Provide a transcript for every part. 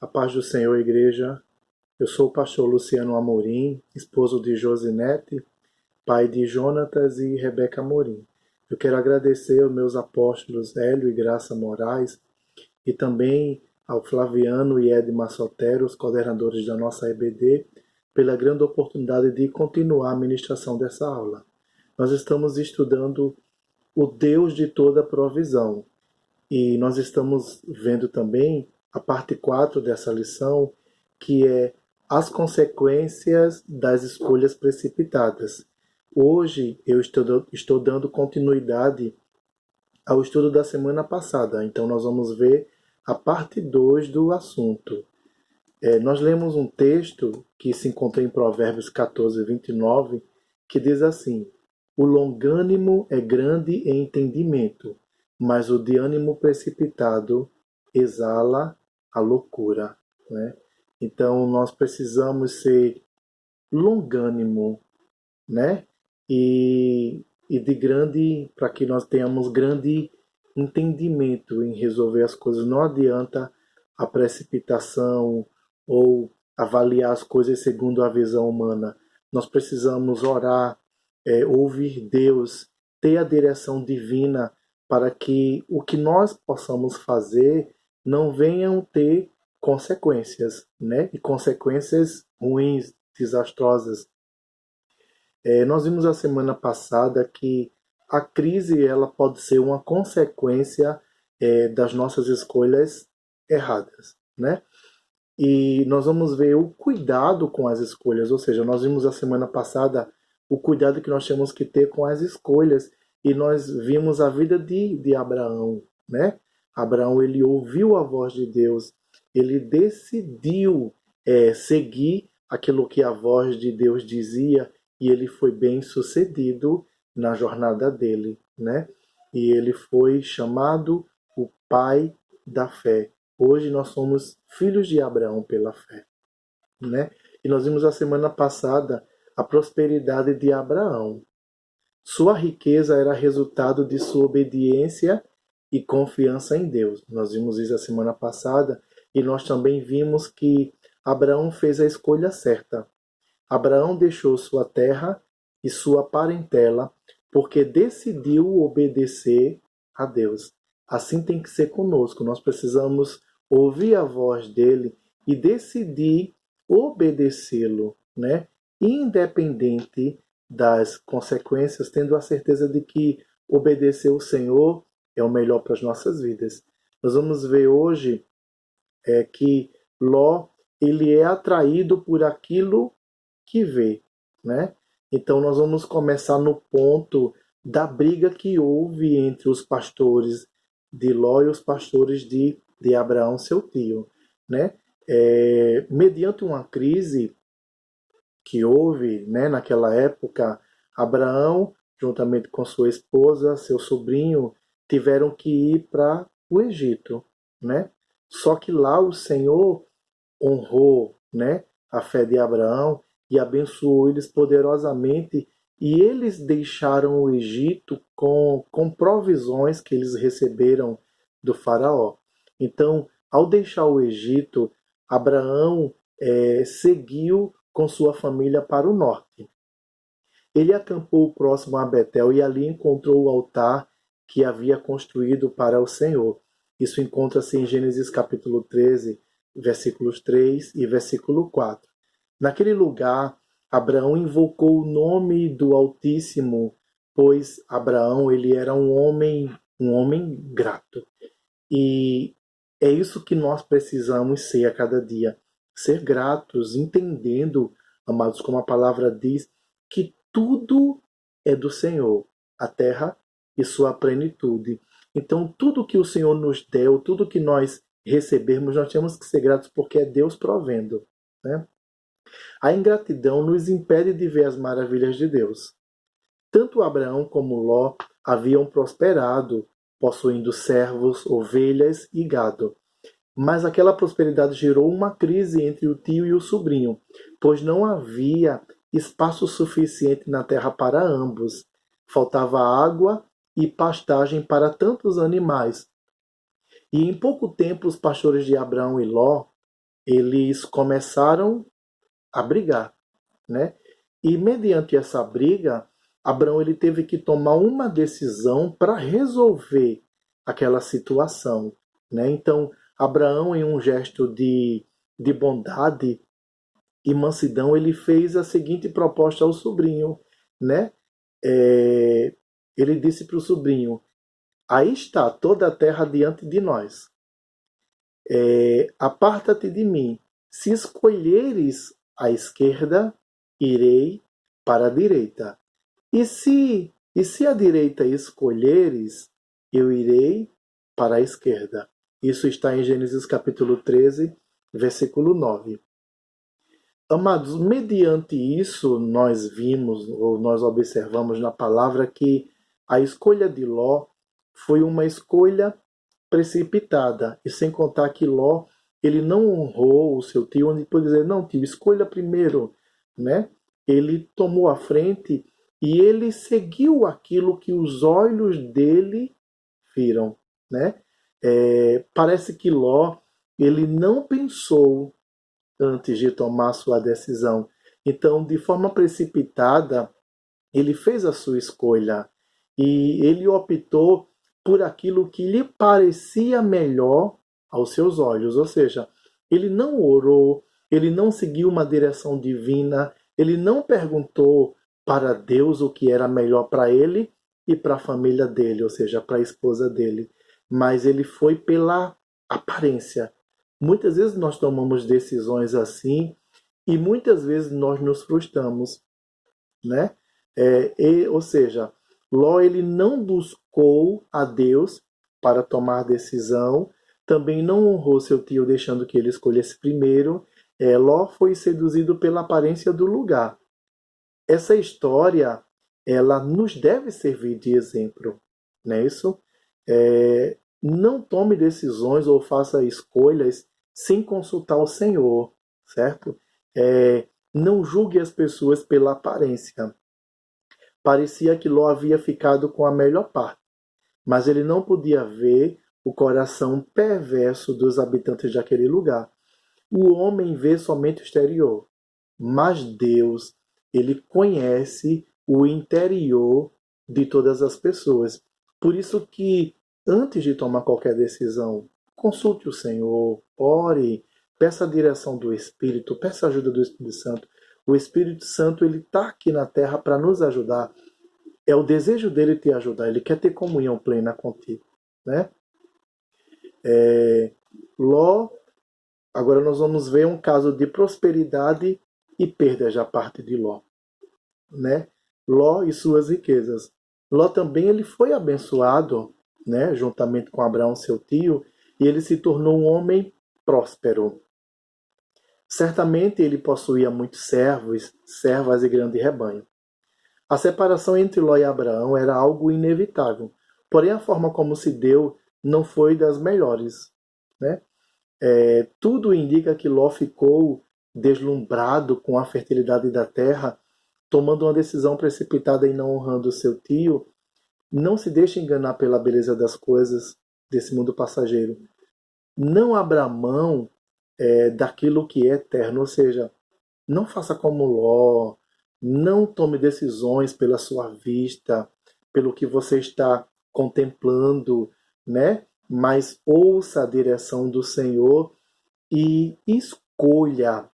A paz do Senhor, igreja. Eu sou o pastor Luciano Amorim, esposo de Josinete, pai de Jonatas e Rebeca Amorim. Eu quero agradecer aos meus apóstolos Hélio e Graça Moraes e também ao Flaviano e Edmar Sotero, os coordenadores da nossa EBD, pela grande oportunidade de continuar a ministração dessa aula. Nós estamos estudando o Deus de toda provisão e nós estamos vendo também a parte 4 dessa lição, que é as consequências das escolhas precipitadas. Hoje eu estou dando continuidade ao estudo da semana passada, então nós vamos ver a parte 2 do assunto. Nós lemos um texto que se encontra em Provérbios 14, 29, que diz assim: o longânimo é grande em entendimento, mas o de ânimo precipitado exala a loucura. Né? Então nós precisamos ser longânimo, né? E de grande, para que nós tenhamos grande entendimento em resolver as coisas. Não adianta a precipitação ou avaliar as coisas segundo a visão humana. Nós precisamos orar, ouvir Deus, ter a direção divina para que o que nós possamos fazer não venham ter consequências, né? E consequências ruins, desastrosas. Nós vimos a semana passada que a crise ela pode ser uma consequência das nossas escolhas erradas, né? E nós vamos ver o cuidado com as escolhas, ou seja, nós vimos a semana passada o cuidado que nós temos que ter com as escolhas e nós vimos a vida de Abraão, né? Abraão ele ouviu a voz de Deus, ele decidiu seguir aquilo que a voz de Deus dizia e ele foi bem sucedido na jornada dele, né? E ele foi chamado o pai da fé. Hoje nós somos filhos de Abraão pela fé, né? E nós vimos a semana passada a prosperidade de Abraão. Sua riqueza era resultado de sua obediência e confiança em Deus. Nós vimos isso a semana passada e nós também vimos que Abraão fez a escolha certa. Abraão deixou sua terra e sua parentela porque decidiu obedecer a Deus. Assim tem que ser conosco. Nós precisamos ouvir a voz dele e decidir obedecê-lo, né? Independente das consequências, tendo a certeza de que obedecer o Senhor é o melhor para as nossas vidas. Nós vamos ver hoje que Ló ele é atraído por aquilo que vê, né? Então nós vamos começar no ponto da briga que houve entre os pastores de Ló e os pastores de Abraão, seu tio, né? Mediante uma crise que houve, né, naquela época, Abraão, juntamente com sua esposa, seu sobrinho, tiveram que ir para o Egito, né? Só que lá o Senhor honrou, né, a fé de Abraão e abençoou eles poderosamente e eles deixaram o Egito com provisões que eles receberam do faraó. Então, ao deixar o Egito, Abraão seguiu com sua família para o norte. Ele acampou próximo a Betel e ali encontrou o altar que havia construído para o Senhor. Isso encontra-se em Gênesis capítulo 13, versículos 3 e versículo 4. Naquele lugar, Abraão invocou o nome do Altíssimo, pois Abraão ele era um homem grato. E é isso que nós precisamos ser a cada dia. Ser gratos, entendendo, amados, como a palavra diz, que tudo é do Senhor, a terra e sua plenitude. Então, tudo que o Senhor nos deu, tudo que nós recebermos, nós temos que ser gratos porque é Deus provendo, né? A ingratidão nos impede de ver as maravilhas de Deus. Tanto Abraão como Ló haviam prosperado, possuindo servos, ovelhas e gado. Mas aquela prosperidade gerou uma crise entre o tio e o sobrinho, pois não havia espaço suficiente na terra para ambos. Faltava água e pastagem para tantos animais. E em pouco tempo os pastores de Abraão e Ló eles começaram a brigar, né? E mediante essa briga, Abraão ele teve que tomar uma decisão para resolver aquela situação, né? Então, Abraão, em um gesto de bondade e mansidão, ele fez a seguinte proposta ao sobrinho, né? Ele disse para o sobrinho: aí está toda a terra diante de nós. Aparta-te de mim. Se escolheres a esquerda, irei para a direita. E se a direita escolheres, eu irei para a esquerda. Isso está em Gênesis capítulo 13, versículo 9. Amados, mediante isso nós vimos, ou nós observamos na palavra que a escolha de Ló foi uma escolha precipitada, e sem contar que Ló, ele não honrou o seu tio, onde pôde dizer: não, tio, escolha primeiro, né? Ele tomou a frente e ele seguiu aquilo que os olhos dele viram, né? Parece que Ló, ele não pensou antes de tomar sua decisão. Então, de forma precipitada, ele fez a sua escolha e ele optou por aquilo que lhe parecia melhor aos seus olhos. Ou seja, ele não orou, ele não seguiu uma direção divina, ele não perguntou para Deus o que era melhor para ele e para a família dele, ou seja, para a esposa dele. Mas ele foi pela aparência. Muitas vezes nós tomamos decisões assim e muitas vezes nós nos frustramos, né? Ou seja, Ló ele não buscou a Deus para tomar decisão, também não honrou seu tio deixando que ele escolhesse primeiro. Ló foi seduzido pela aparência do lugar. Essa história ela nos deve servir de exemplo, não é isso? Não tome decisões ou faça escolhas sem consultar o Senhor, certo? Não julgue as pessoas pela aparência. Parecia que Ló havia ficado com a melhor parte, mas ele não podia ver o coração perverso dos habitantes daquele lugar. O homem vê somente o exterior, mas Deus, ele conhece o interior de todas as pessoas. Por isso que, antes de tomar qualquer decisão, consulte o Senhor, ore, peça a direção do Espírito, peça a ajuda do Espírito Santo. O Espírito Santo ele está aqui na terra para nos ajudar. É o desejo dele te ajudar. Ele quer ter comunhão plena contigo, né? Ló, agora nós vamos ver um caso de prosperidade e perda da parte de Ló, né? Ló e suas riquezas. Ló também ele foi abençoado, né? Juntamente com Abraão, seu tio, e ele se tornou um homem próspero. Certamente ele possuía muitos servos, servas e grande rebanho. A separação entre Ló e Abraão era algo inevitável, porém a forma como se deu não foi das melhores, né? Tudo indica que Ló ficou deslumbrado com a fertilidade da terra, tomando uma decisão precipitada e não honrando seu tio. Não se deixe enganar pela beleza das coisas desse mundo passageiro. Não abra mão daquilo que é eterno, ou seja, não faça como Ló, não tome decisões pela sua vista, pelo que você está contemplando, né? Mas ouça a direção do Senhor e escolha,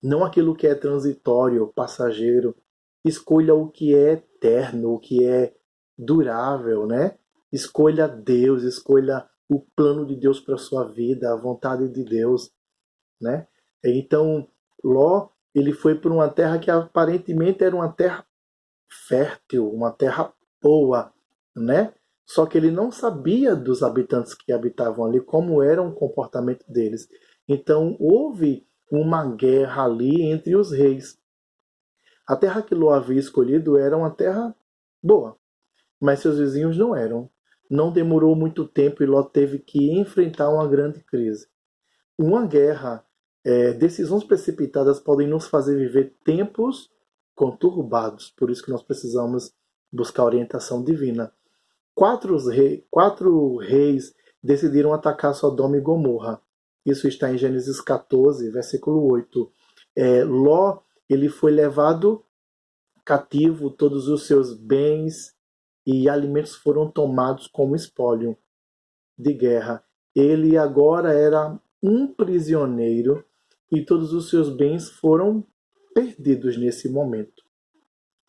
não aquilo que é transitório, passageiro, escolha o que é eterno, o que é durável, né? Escolha Deus, escolha o plano de Deus para sua vida, a vontade de Deus, né? Então, Ló, ele foi para uma terra que aparentemente era uma terra fértil, uma terra boa, né? Só que ele não sabia dos habitantes que habitavam ali, como era o comportamento deles. Então, houve uma guerra ali entre os reis. A terra que Ló havia escolhido era uma terra boa, mas seus vizinhos não eram. Não demorou muito tempo e Ló teve que enfrentar uma grande crise. Uma guerra, decisões precipitadas podem nos fazer viver tempos conturbados. Por isso que nós precisamos buscar orientação divina. Quatro reis decidiram atacar Sodoma e Gomorra. Isso está em Gênesis 14, versículo 8. Ló, ele foi levado cativo, todos os seus bens e alimentos foram tomados como espólio de guerra. Ele agora era um prisioneiro e todos os seus bens foram perdidos nesse momento.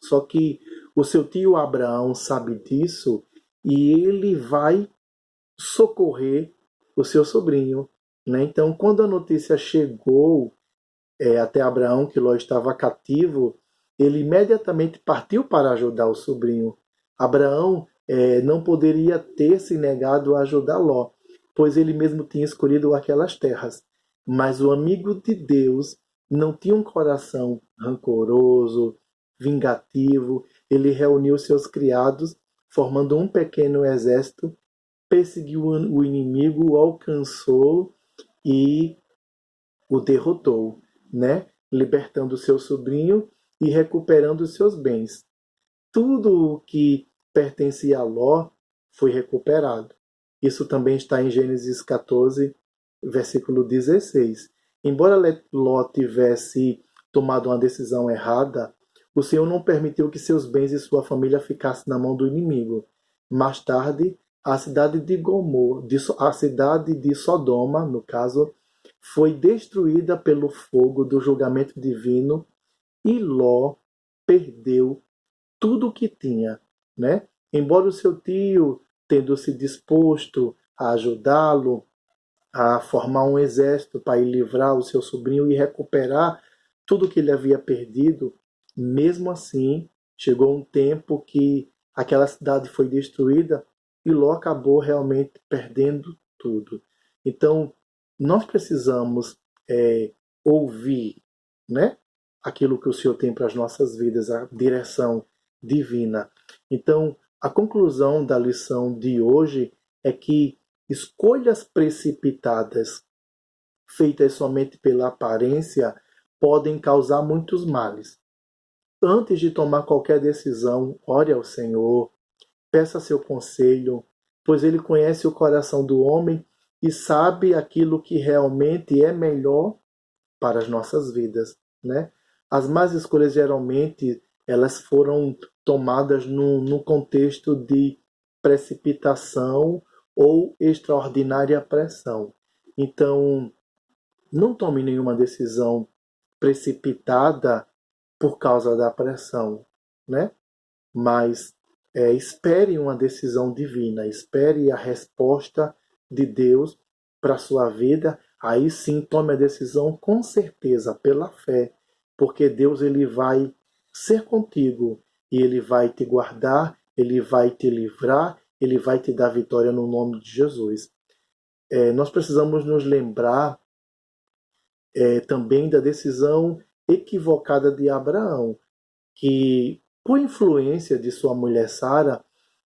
Só que o seu tio Abraão sabe disso e ele vai socorrer o seu sobrinho. Né? Então, quando a notícia chegou até Abraão que Ló estava cativo, ele imediatamente partiu para ajudar o sobrinho. Abraão não poderia ter se negado a ajudar Ló, pois ele mesmo tinha escolhido aquelas terras. Mas o amigo de Deus não tinha um coração rancoroso, vingativo. Ele reuniu seus criados, formando um pequeno exército, perseguiu o inimigo, o alcançou e o derrotou, né? Libertando seu sobrinho e recuperando seus bens. Tudo o que pertencia a Ló foi recuperado. Isso também está em Gênesis 14, versículo 16. Embora Ló tivesse tomado uma decisão errada, o Senhor não permitiu que seus bens e sua família ficassem na mão do inimigo. Mais tarde, a cidade de Sodoma, no caso, foi destruída pelo fogo do julgamento divino e Ló perdeu tudo o que tinha, né? Embora o seu tio, tendo se disposto a ajudá-lo, a formar um exército para ir livrar o seu sobrinho e recuperar tudo que ele havia perdido, mesmo assim, chegou um tempo que aquela cidade foi destruída e Ló acabou realmente perdendo tudo. Então, nós precisamos ouvir, né, aquilo que o Senhor tem para as nossas vidas, a direção divina. Então, a conclusão da lição de hoje é que escolhas precipitadas, feitas somente pela aparência, podem causar muitos males. Antes de tomar qualquer decisão, ore ao Senhor, peça seu conselho, pois Ele conhece o coração do homem e sabe aquilo que realmente é melhor para as nossas vidas, né? As más escolhas geralmente elas foram tomadas num contexto de precipitação ou extraordinária pressão. Então, não tome nenhuma decisão precipitada por causa da pressão, né? Mas espere uma decisão divina, espere a resposta de Deus para a sua vida. Aí sim tome a decisão com certeza, pela fé, porque Deus ele vai ser contigo e Ele vai te guardar, Ele vai te livrar, Ele vai te dar vitória no nome de Jesus. Nós precisamos nos lembrar também da decisão equivocada de Abraão, que por influência de sua mulher Sara,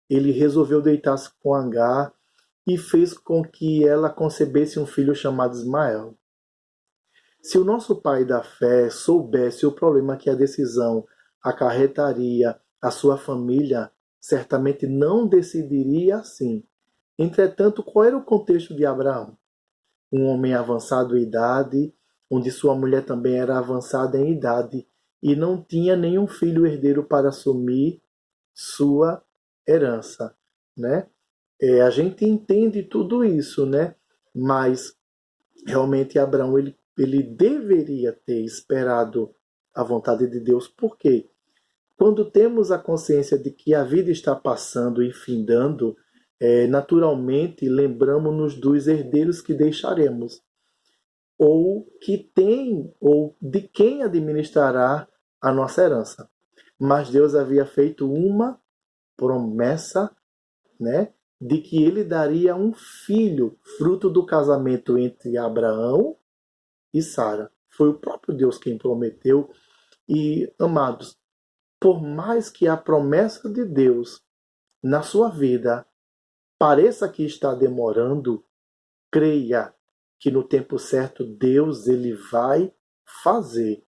ele resolveu deitar-se com Agar e fez com que ela concebesse um filho chamado Ismael. Se o nosso pai da fé soubesse o problema que a decisão acarretaria à sua família, certamente não decidiria assim. Entretanto, qual era o contexto de Abraão? Um homem avançado em idade, onde sua mulher também era avançada em idade e não tinha nenhum filho herdeiro para assumir sua herança, né? A gente entende tudo isso, né? Mas realmente Abraão ele deveria ter esperado a vontade de Deus. Por quê? Quando temos a consciência de que a vida está passando e findando, naturalmente lembramos-nos dos herdeiros que deixaremos, ou que tem, ou de quem administrará a nossa herança. Mas Deus havia feito uma promessa, né, de que ele daria um filho, fruto do casamento entre Abraão e Sara. Foi o próprio Deus quem prometeu. E, amados, por mais que a promessa de Deus na sua vida pareça que está demorando, creia que no tempo certo Deus ele vai fazer.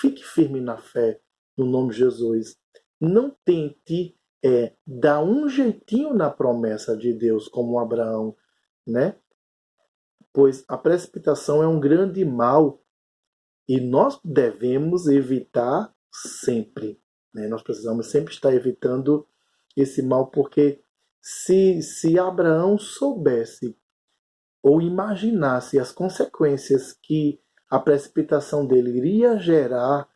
Fique firme na fé, no nome de Jesus. Não tente dar um jeitinho na promessa de Deus, como Abraão, né? pois a precipitação é um grande mal e nós devemos evitar sempre, né? Nós precisamos sempre estar evitando esse mal, porque se Abraão soubesse ou imaginasse as consequências que a precipitação dele iria gerar,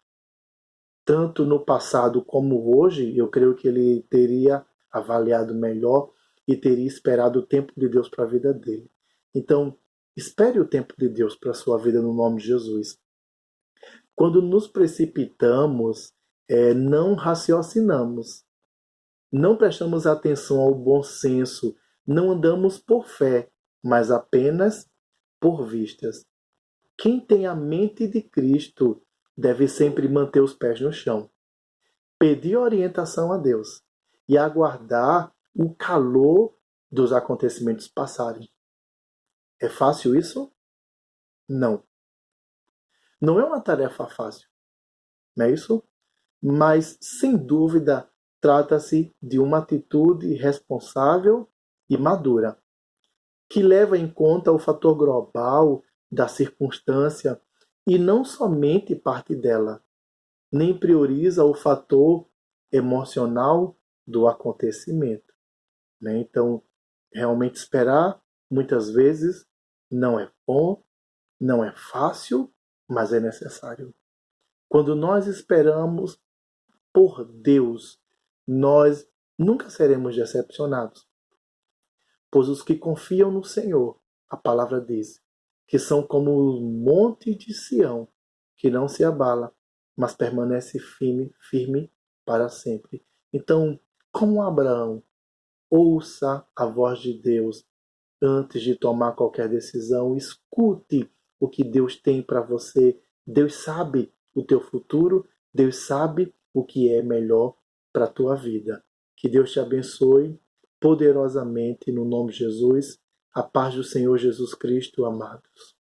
tanto no passado como hoje, eu creio que ele teria avaliado melhor e teria esperado o tempo de Deus para a vida dele. Então, espere o tempo de Deus para a sua vida no nome de Jesus. Quando nos precipitamos, não raciocinamos, não prestamos atenção ao bom senso, não andamos por fé, mas apenas por vistas. Quem tem a mente de Cristo deve sempre manter os pés no chão, pedir orientação a Deus e aguardar o calor dos acontecimentos passarem. É fácil isso? Não. Não é uma tarefa fácil, não é isso? Mas, sem dúvida, trata-se de uma atitude responsável e madura, que leva em conta o fator global da circunstância e não somente parte dela, nem prioriza o fator emocional do acontecimento, né? Então, realmente esperar, muitas vezes, não é bom, não é fácil, mas é necessário. Quando nós esperamos por Deus, nós nunca seremos decepcionados, pois os que confiam no Senhor, a palavra diz, que são como o monte de Sião, que não se abala, mas permanece firme para sempre. Então, como Abraão, ouça a voz de Deus antes de tomar qualquer decisão, escute o que Deus tem para você. Deus sabe o teu futuro, Deus sabe o que é melhor para a tua vida. Que Deus te abençoe poderosamente no nome de Jesus. A paz do Senhor Jesus Cristo, amados.